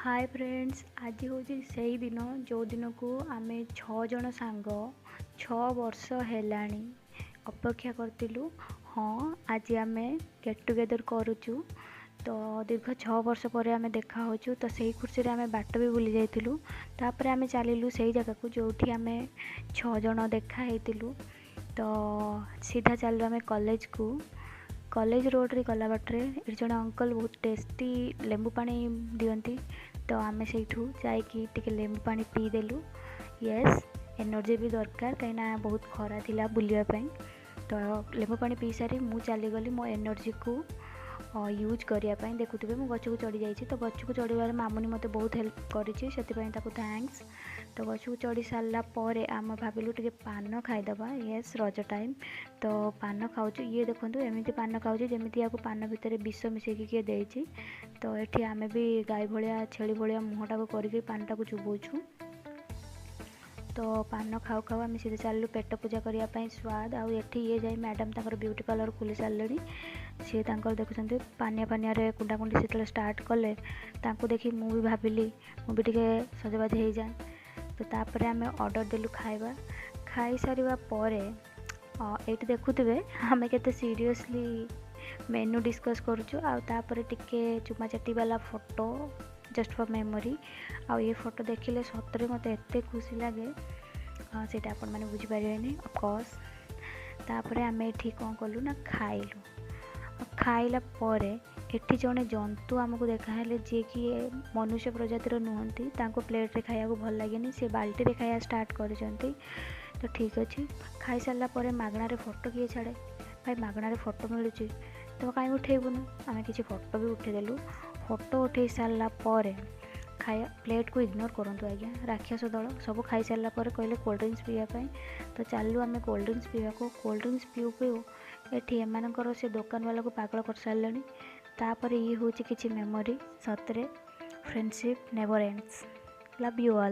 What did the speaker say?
Hi friends, आज हूँ से दिन जो दिन को आम 6 जन सांग 6 वर्ष हेलाणी अपेक्षा करतिलु। हाँ, आज आम गेट टुगेदर करुचु। तो दीर्घ 6 वर्ष पर आम देखा होचु। तो सही खुशी आम बाट भी बुली जाइलु। तापर आम चलिलु से जगह को जो आम 6 जन देखा हेतिलु। तो सीधा चलू आम कॉलेज को। कॉलेज रोड रे गला बाटे ये जड़े अंकल बहुत टेस्टी लेंबू पानी दियंती। तो आम से जाके लेंबू पानी पीदेलु। येस, एनर्जी भी दरकार कहीं बहुत खरा थिला बुलियापाई। तो लेंबू पानी पी सारी मु चलीगली मो एनर्जी को यूज करने। देखुवे मु गच को चढ़ी जाइए। तो गच को चढ़ार मामुनी मत बहुत हेल्प करी से थैंक्स। तो गच को चढ़ी सारापर आम भाविलु टे पान खाईदबा। येस, रज टाइम तो पान खाऊ। ये देखो एमती पान खाऊ जमी या पान भितर विष मिसेक किए देती। तो ये आम भी गाई भाया छेली भाया मुहटा को करके पान टाक चुबौछु। तो पान खाऊ खाऊ आम सीधे चलू पेट पूजा करने स्वाद आउ ये जाए मैडम तक ब्यूटी पार्लर खोली सारे। सी देखुं पानिया पानिया कुंडा कुंडी से स्टार्ट कले देखी मुझे भाविली मुझे सजबाज हो जाए। तो तापर आम ऑर्डर देलु खाइबा। खाई सारिबा परे ये देखुवे आम के सीरियसली मेनू डिस्कस करुचु। आउे टिके चुमा चाटी वाला फोटो जस्ट फॉर मेमोरी। आ ये फोटो देखिले सतरे मत एत खुशी लगे सीटा आपण मैंने बुझीपारे अफकोर्स। तापर आम ये कौन कलु ना खाइलु। खाइला परे एठी जड़े जंतु आमको देखाले जी कि मनुष्य प्रजातिर नुहंती। प्लेट रे खाया को भल लगे सी बाल्टी रे खाया स्टार्ट कर। तो ठीक अच्छे खाई सारा पर मागणार फोटो किए छाड़े भाई मागणार फोटो मिलूँ तो कहीं उठेबुन। आम किसी फोटो भी उठेदेलु। फोटो उठे सारा पर खाया प्लेट को इग्नोर करूँ आज्ञा राक्षस दल सब खाई सारा पर कहले कोल्ड ड्रिंक्स पीवाई। तो चलू आम कोल्ड ड्रिंक्स पीवा को। कोल्ड ड्रिंक्स पीऊ पीऊ ये एमर से दुकान वाला को पागल कर सारे। तापर ये हूँ किसी मेमोरी सतरे friendship never ends. Love you all.